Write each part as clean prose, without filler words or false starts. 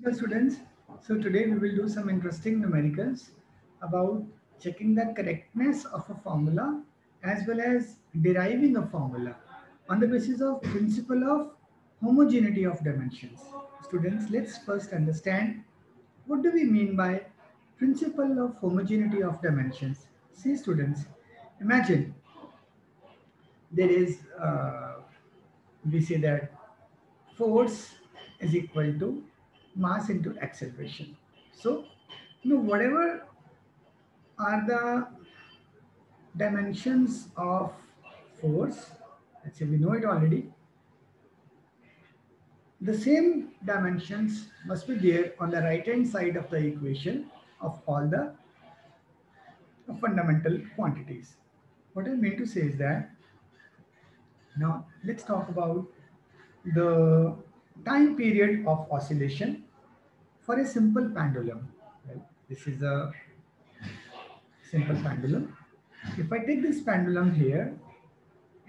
Hello students. So today we will do some interesting numericals about checking the correctness of a formula as well as deriving a formula on the basis of principle of homogeneity of dimensions. Students, let's first understand what do we mean by principle of homogeneity of dimensions. See students, imagine there is we say that force is equal to mass into acceleration. So, whatever are the dimensions of force, let's say we know it already, the same dimensions must be there on the right hand side of the equation of all the fundamental quantities. What I mean to say is that now let's talk about the time period of oscillation for a simple pendulum. Well, this is a simple pendulum. If I take this pendulum here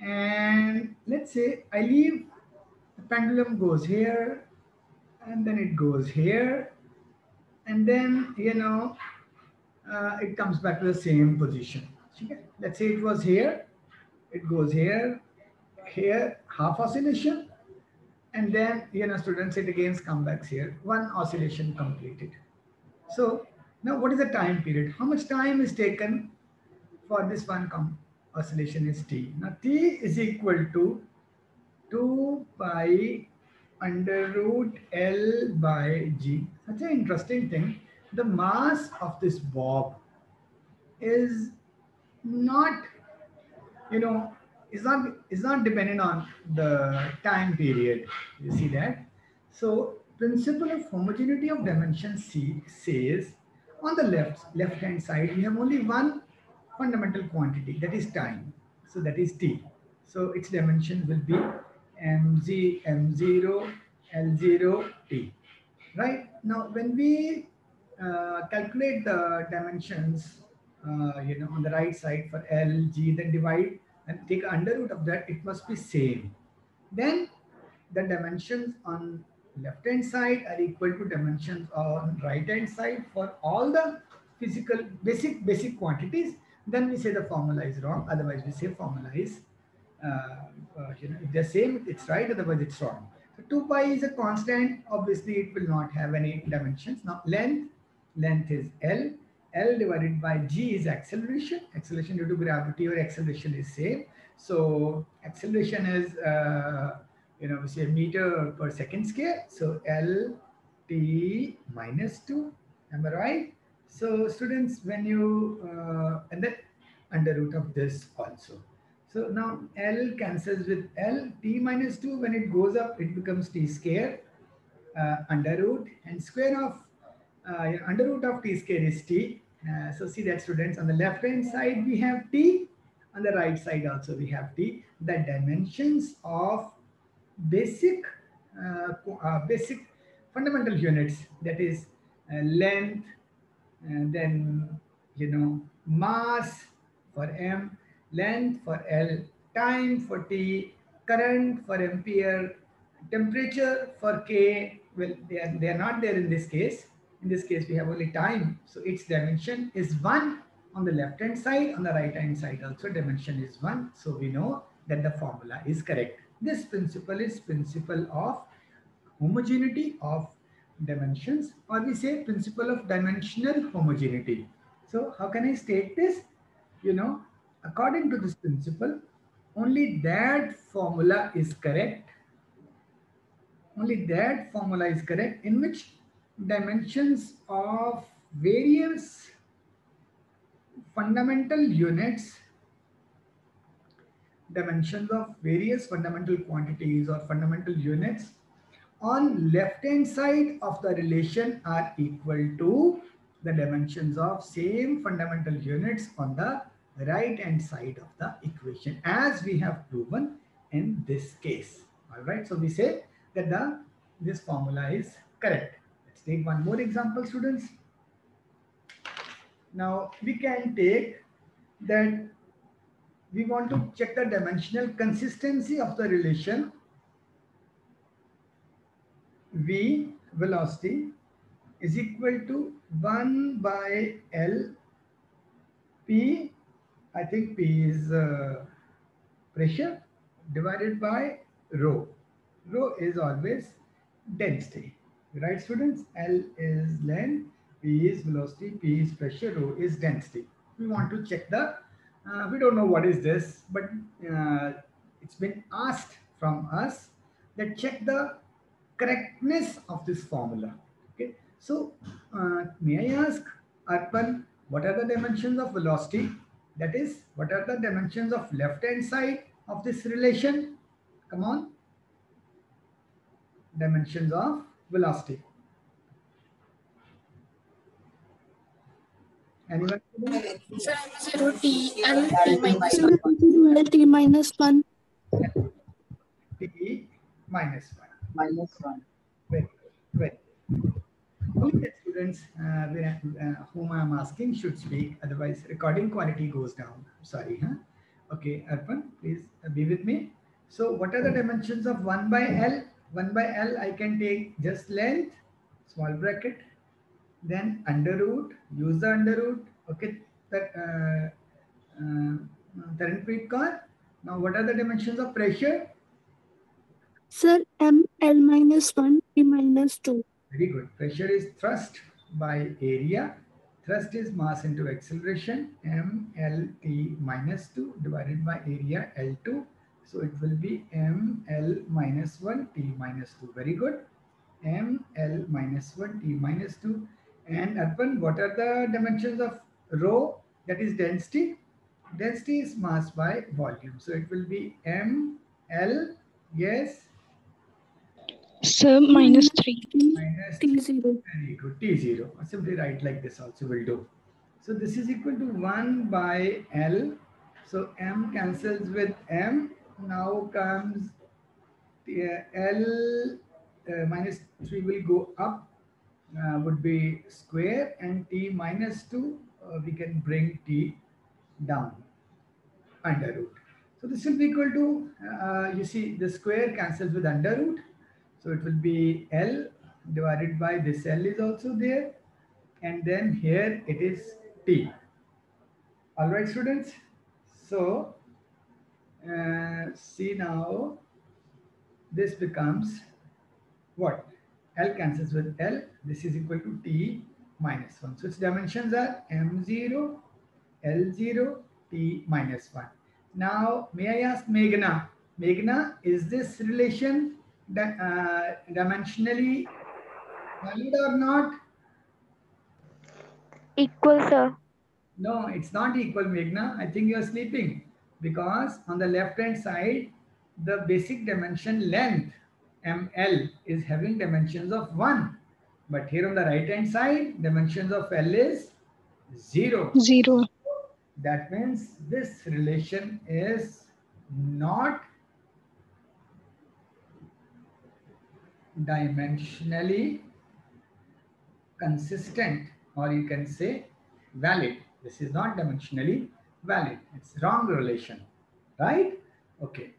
and let's say I leave the pendulum goes here and then it goes here and then it comes back to the same position. Okay? Let's say it was here, it goes here, here half oscillation, and then students it again comes back here, one oscillation completed. So now what is the time period? How much time is taken for this one oscillation is t. Now t is equal to 2 pi under root L by G. Such an interesting thing. The mass of this bob is not, you know, is not dependent on the time period. You see that? So principle of homogeneity of dimension C says on the left hand side we have only one fundamental quantity, that is time. So that is t. So its dimension will be mg m0 l0 t. Right now, when we calculate the dimensions, on the right side for L, G, then divide and take under root of that, it must be same. Then the dimensions on left hand side are equal to dimensions on right hand side for all the physical basic quantities. Then we say the formula is wrong. Otherwise, we say formula is if they're same, it's right. Otherwise, it's wrong. So 2 pi is a constant. Obviously, it will not have any dimensions. Now, length is L. L divided by G is acceleration. Acceleration due to gravity or acceleration is same. So acceleration is we say meter per second scale. So L t minus 2. Am I right? So students, when you and then under root of this also. So now L cancels with L, t minus 2, when it goes up, it becomes t square, under root, and square of, under root of t square is t. So see that students, on the left hand side we have t, on the right side also we have t. The dimensions of basic, basic fundamental units, that is length, and then mass for m, length for L, time for t, current for ampere, temperature for k. Well, they are not there in this case. In this case we have only time, so its dimension is 1 on the left hand side. On the right hand side also dimension is 1, so we know that the formula is correct. This principle is principle of homogeneity of dimensions, or we say principle of dimensional homogeneity. So how can I state this? According to this principle, only that formula is correct. Only that formula is correct in which dimensions of various fundamental units, dimensions of various fundamental quantities or fundamental units on left hand side of the relation are equal to the dimensions of same fundamental units on the right hand side of the equation, as we have proven in this case. All right, so we say that this formula is correct. Let's take one more example, students. Now we can take that we want to check the dimensional consistency of the relation V velocity is equal to 1 by L P. I think P is pressure divided by rho. Rho is always density. Right, students? L is length, P is velocity, P is pressure, rho is density. We want to check the, we don't know what is this, but it's been asked from us that check the correctness of this formula. Okay, so may I ask Arpan, what are the dimensions of velocity? That is, what are the dimensions of left hand side of this relation? Come on, dimensions of velocity. Anyone? Sir, M0 T L T minus 1. L T minus 1. T minus 1. Minus 1. Very good. Very good. Only the students whom I am asking should speak, otherwise recording quality goes down. Sorry, huh? Okay, Arpan, please be with me. So what are the dimensions of 1 by L? 1 by L, I can take just length, small bracket, then under root, use the under root. Okay, that Taranpreet Kaur. Now what are the dimensions of pressure? Sir, M L minus 1 T minus 2. Very good. Pressure is thrust by area. Thrust is mass into acceleration. MLT minus 2 divided by area L2. So it will be ML minus 1 T minus 2. Very good. ML minus 1 T minus 2. And Arpan, what are the dimensions of rho? That is density. Density is mass by volume. So it will be ML, yes, Sir, minus 3. minus T0. very good. T0. Simply write like this also will do. So this is equal to 1 by L. So M cancels with M. Now comes L minus 3 will go up, would be square, and T minus 2, we can bring T down, under root. So this will be equal to, you see the square cancels with under root. So it will be L divided by this L is also there. And then here it is T. All right, students. So see now, this becomes what? L cancels with L. This is equal to T minus 1. So its dimensions are M0, L0, T minus 1. Now, may I ask Meghna? Meghna, is this relation dimensionally valid or not? Equal, sir. No, it's not equal, Meghna. I think you are sleeping, because on the left hand side, the basic dimension length ML is having dimensions of 1. But here on the right hand side, dimensions of L is 0. 0. That means this relation is not dimensionally consistent, or you can say valid. This is not dimensionally valid. It's wrong relation, right? Okay.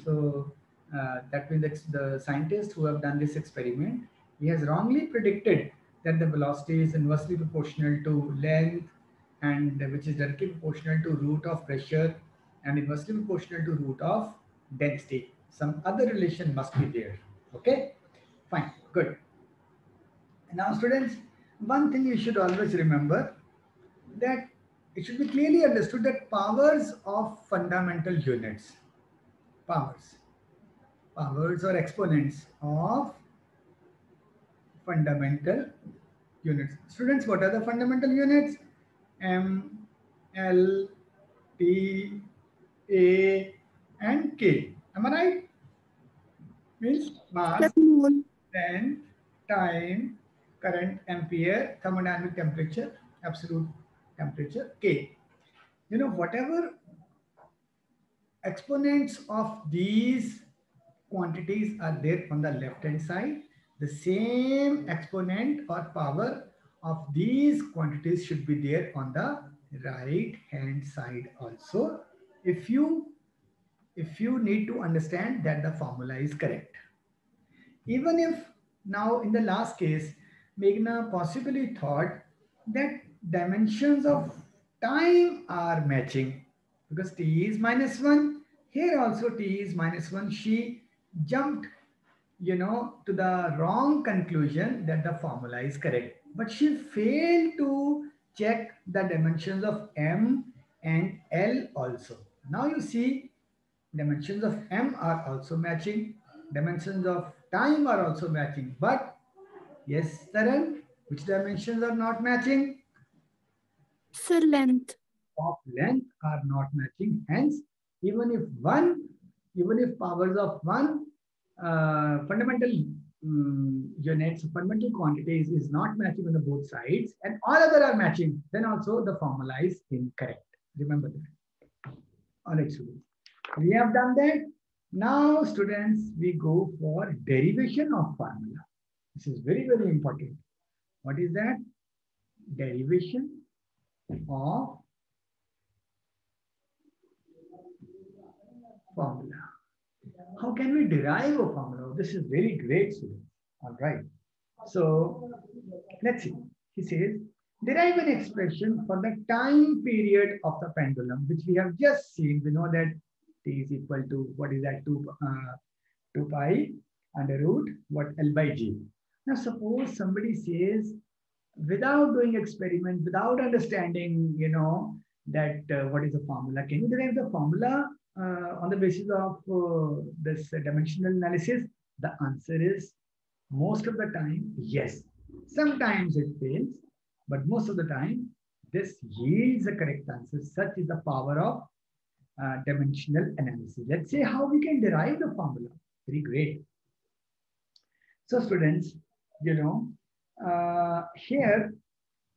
So that means the scientist who have done this experiment, he has wrongly predicted that the velocity is inversely proportional to length, and which is directly proportional to root of pressure, and inversely proportional to root of density. Some other relation must be there. Okay, fine, good. Now students, one thing you should always remember, that it should be clearly understood that powers of fundamental units, powers or exponents of fundamental units. Students, what are the fundamental units? M, L, T, A, and K. Am I right? Means mass, length, time, current, ampere, thermodynamic temperature, absolute temperature, K. You know, whatever exponents of these quantities are there on the left hand side, the same exponent or power of these quantities should be there on the right hand side also, if you need to understand that the formula is correct. Even if now in the last case, Meghna possibly thought that dimensions of time are matching because t is -1. Here also t is -1. She jumped, to the wrong conclusion that the formula is correct. But she failed to check the dimensions of m and l also. Now you see dimensions of m are also matching. Dimensions of time are also matching. But yes, Taran, which dimensions are not matching? Sir, length. Of length are not matching. Hence, even if powers of one fundamental units, fundamental quantities is not matching on the both sides, and all other are matching, then also the formula is incorrect. Remember that. All right, students. We have done that. Now, students, we go for derivation of formula. This is very, very important. What is that? Derivation of formula. How can we derive a formula? This is very great, students. All right. So let's see. He says, derive an expression for the time period of the pendulum, which we have just seen. We know that t is equal to, what is that, 2 pi under root, what, L by G. Now, suppose somebody says, without doing experiment, without understanding, that what is the formula, can you derive the formula on the basis of this dimensional analysis? The answer is most of the time, yes. Sometimes it fails, but most of the time, this yields a correct answer. Such is the power of dimensional analysis. Let's say how we can derive the formula. Very great. So students, here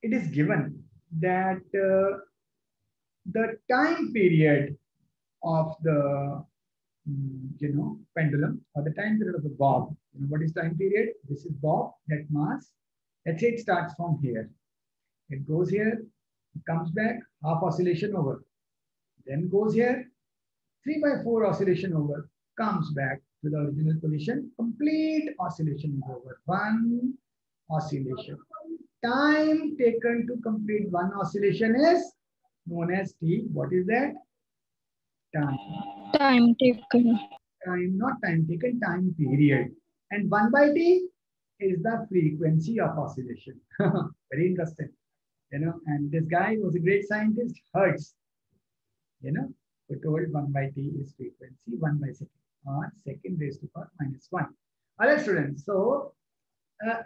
it is given that the time period of the pendulum, or the time period of the bob. What is time period? This is bob, that mass. Let's say it starts from here. It goes here, it comes back, half oscillation over. Then goes here, 3/4 oscillation over, comes back to the original position, complete oscillation is over. One oscillation. Time taken to complete one oscillation is known as t. What is that? Time. Time taken. Time, not time taken, time period. And 1/t is the frequency of oscillation. Very interesting. And this guy was a great scientist, Hertz, who told 1/t is frequency, 1/second, or second raised to power -1. All right, students. So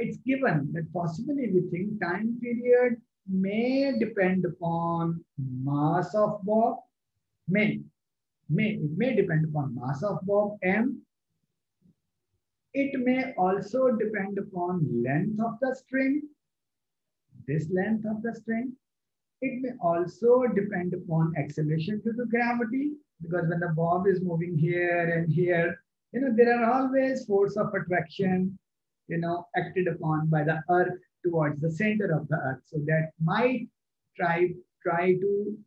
it's given that possibly we think time period may depend upon mass of bob, it may depend upon mass of bob, m. It may also depend upon length of the string, this length of the string. It may also depend upon acceleration due to gravity, because when the bob is moving here and here, there are always force of attraction, acted upon by the earth towards the center of the earth. So that might try to,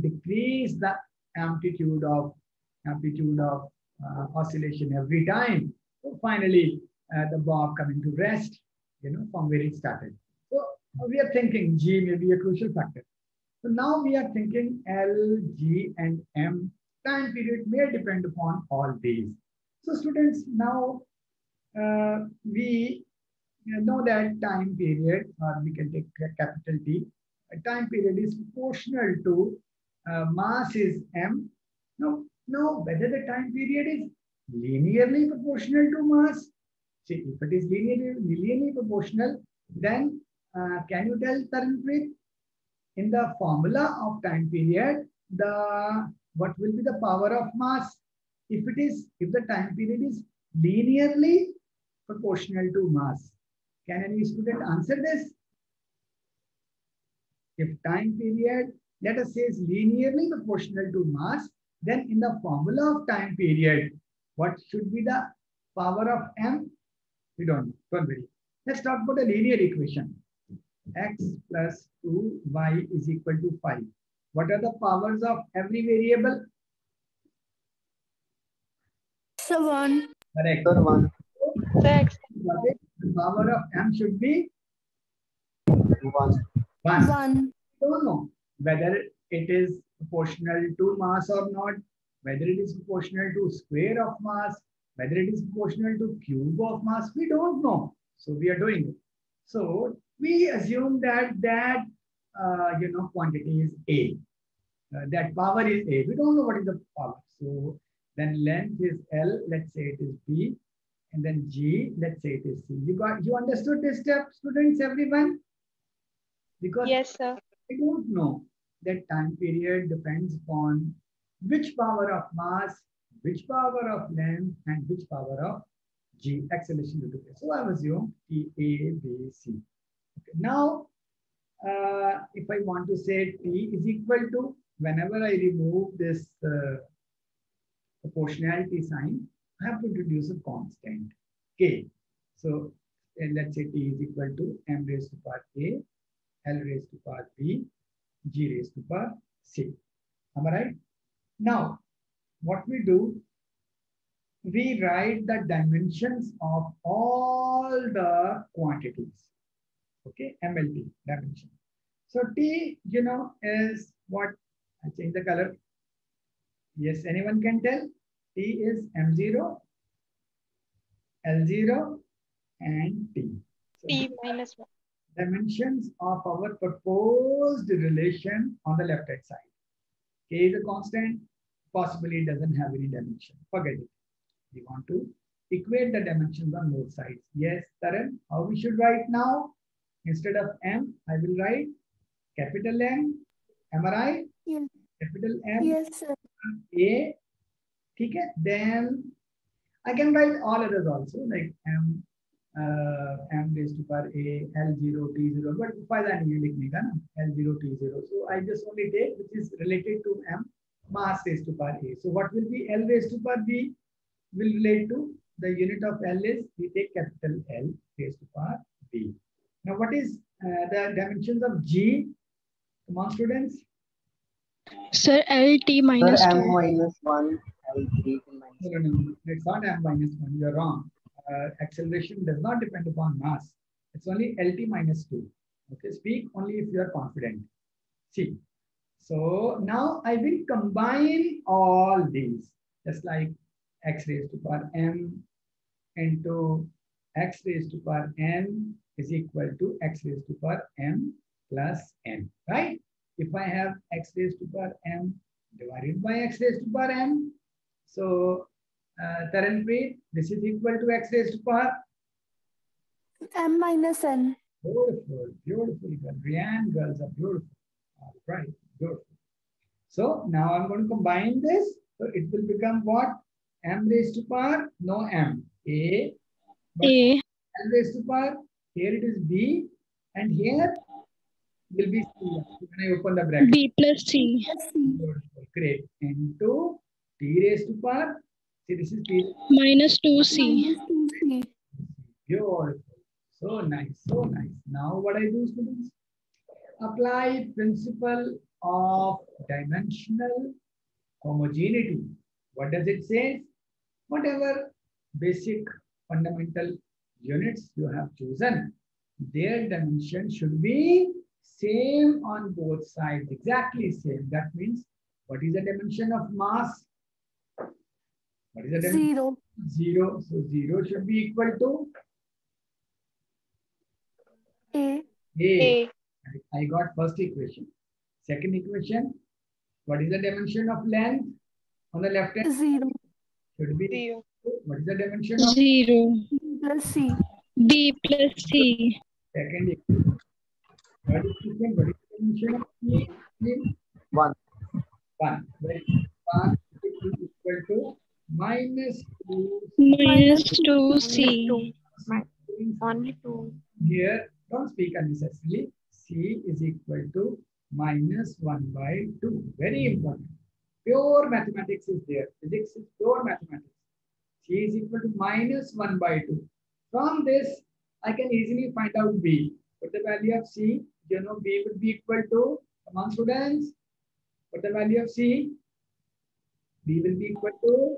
decrease the amplitude of oscillation every time. So finally, the bob coming to rest, from where it started. So we are thinking G may be a crucial factor. So now we are thinking L, G, and M time period may depend upon all these. So students, now we know that time period, or we can take capital T, a time period is proportional to mass is M. Now, whether the time period is linearly proportional to mass. See, if it is linearly proportional, then can you tell, Taranpreet, in the formula of time period, what will be the power of mass? If the time period is linearly proportional to mass, can any student answer this? If time period, let us say, is linearly proportional to mass, then in the formula of time period, what should be the power of m? We don't know. Don't worry. Let's talk about a linear equation. X plus 2y is equal to 5. What are the powers of every variable? So 1. Correct. Six. The power of m should be One. 1. Don't know whether it is proportional to mass or not, whether it is proportional to square of mass, whether it is proportional to cube of mass. We don't know. So we are doing it. So we assume that quantity is A. That power is A. We don't know what is the power. So then length is L. Let's say it is B. And then G. Let's say it is C. You understood this step, students? Everyone? Because Yes, sir. I don't know that time period depends upon which power of mass, which power of length, and which power of G, acceleration due to phase. So I assume T, A, B, C. Okay. Now, if I want to say T is equal to, whenever I remove this proportionality sign, I have to introduce a constant, K. So let's say T is equal to M raised to power A, L raised to power B, G raised to power C. Am I right? Now, what we do, we write the dimensions of all the quantities. Okay, MLT dimension. So T, is what? I change the color. Yes, anyone can tell? T is M0, L0, and T. So T minus 1. dimensions of our proposed relation on the left hand side. K is a constant, possibly doesn't have any dimension. Forget it. We want to equate the dimensions on both sides. Yes, Taran, how we should write now? Instead of M, I will write capital M. Am I right? Yes. Capital M. Yes, sir. A. Okay. Then I can write all others also, like M raised to power A, L0, T0. But फायदा नहीं है लिखने का ना, L0, T0. So I just only take which is related to M, mass raised to power A. So what will be L raised to power B? Will relate to the unit of L is, we take capital L raised to power B. Now what is the dimensions of G? Come on, students. Sir, LT minus Sir, 2. M minus 1, L3 minus No. It's not M minus 1. You're wrong. Acceleration does not depend upon mass. It's only LT minus 2. Okay, speak only if you are confident. See. So now I will combine all these, just like x raised to power m into x raised to power n is equal to x raised to power m plus n, right? If I have x raised to power m divided by x raised to power n, so Taranpreet, this is equal to x raised to power M minus N. beautiful, beautiful girl. Brianne girls are beautiful. All right, beautiful. So now I'm going to combine this. So it will become what? M raised to power, no M. A. A. L raised to power, here it is B. And here will be C. When I open the bracket. B plus C. Yes, C. Beautiful, great. Into T raised to power. See, this is T. Minus 2C. Minus 2C. Beautiful. So nice, so nice. Now what I do, students? Apply principle of dimensional homogeneity. What does it say? Whatever basic fundamental units you have chosen, their dimension should be same on both sides, exactly same. That means, what is the dimension of mass? What is the dimension? 0. 0. So 0 should be equal to A. A. I got first equation. Second equation, what is the dimension of length on the left hand? 0. Should be 0. what is the dimension of 0. Plus C. B plus C. second equation? Third equation, what is the dimension of C? 1. 1. Right? 1 is equal to minus 2. Minus 2C. Only 2. Here, don't speak unnecessarily. C is equal to minus 1 by 2. Very important. Pure mathematics is there. Physics is pure mathematics. C is equal to minus 1 by 2. From this, I can easily find out B. What the value of C? B would be equal to, come on students, what the value of C? B will be equal to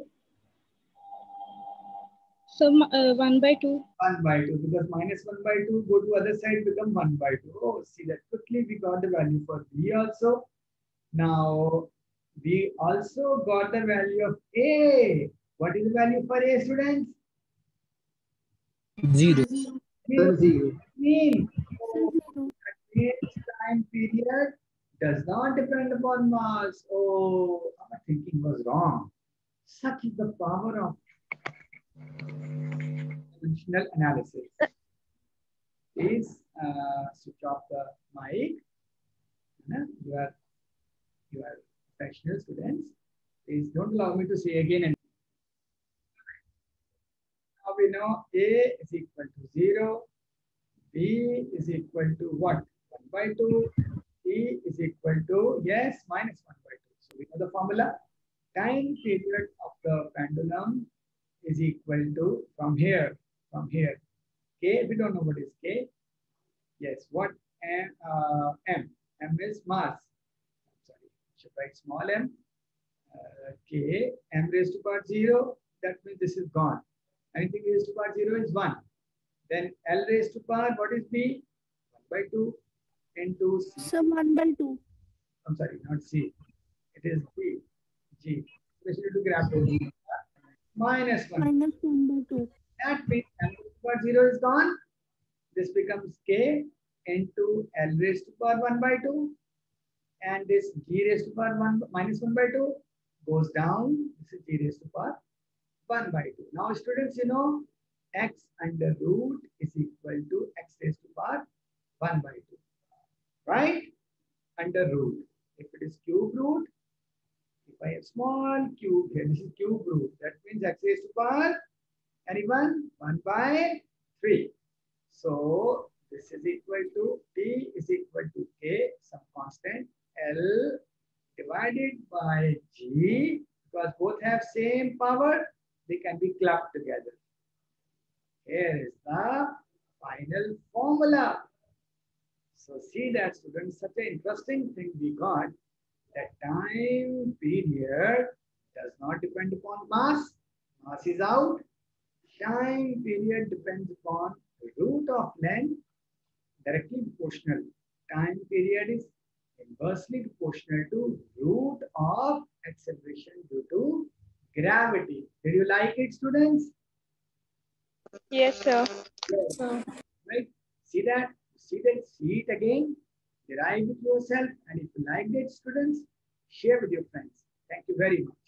So 1 by 2. 1 by 2, because minus 1 by 2 go to other side, become 1 by 2. Oh, see that quickly we got the value for B also. Now we also got the value of A. What is the value for A, students? 0. 0. Means time period does not depend upon mass. Oh, our thinking was wrong. Such is the power of dimensional analysis. Please switch off the mic. You are professional students. Please don't allow me to say again and now we know A is equal to 0, B is equal to what? 1 by 2, E is equal to, yes, minus 1 by 2. So we know the formula. Time period of the pendulum is equal to, from here, K, we don't know what is K. Yes, what M? M is mass. Sorry, should write small m. K, M raised to power 0, that means this is gone. Anything raised to power 0 is 1. Then L raised to power, what is B? 1 by 2 into C. So 1 by 2. I'm sorry, not C. It is B. G. Especially to grab the minus 1. Minus 1 by 2. That means M raised to power 0 is gone. This becomes K into L raised to power 1 by 2. And this G raised to power 1 minus 1 by 2 goes down. This is G raised to power 1 by 2. Now, students, you know, x under root is equal to x raised to power 1 by 2. Right? Under root. If it is cube root, if I have small cube here, this is cube root. That means x raised to power, anyone? 1 by 3. So, this is equal to T is equal to K, some constant, L divided by G, because both have same power, they can be clubbed together. Here is the final formula. So see that, students, such an interesting thing we got, that time period does not depend upon mass. Mass is out. Time period depends upon root of length, directly proportional. Time period is inversely proportional to root of acceleration due to gravity. Did you like it, students? Yes, sir. Yes. Right? See that? See it again. Derive it yourself. And if you liked it, students, share with your friends. Thank you very much.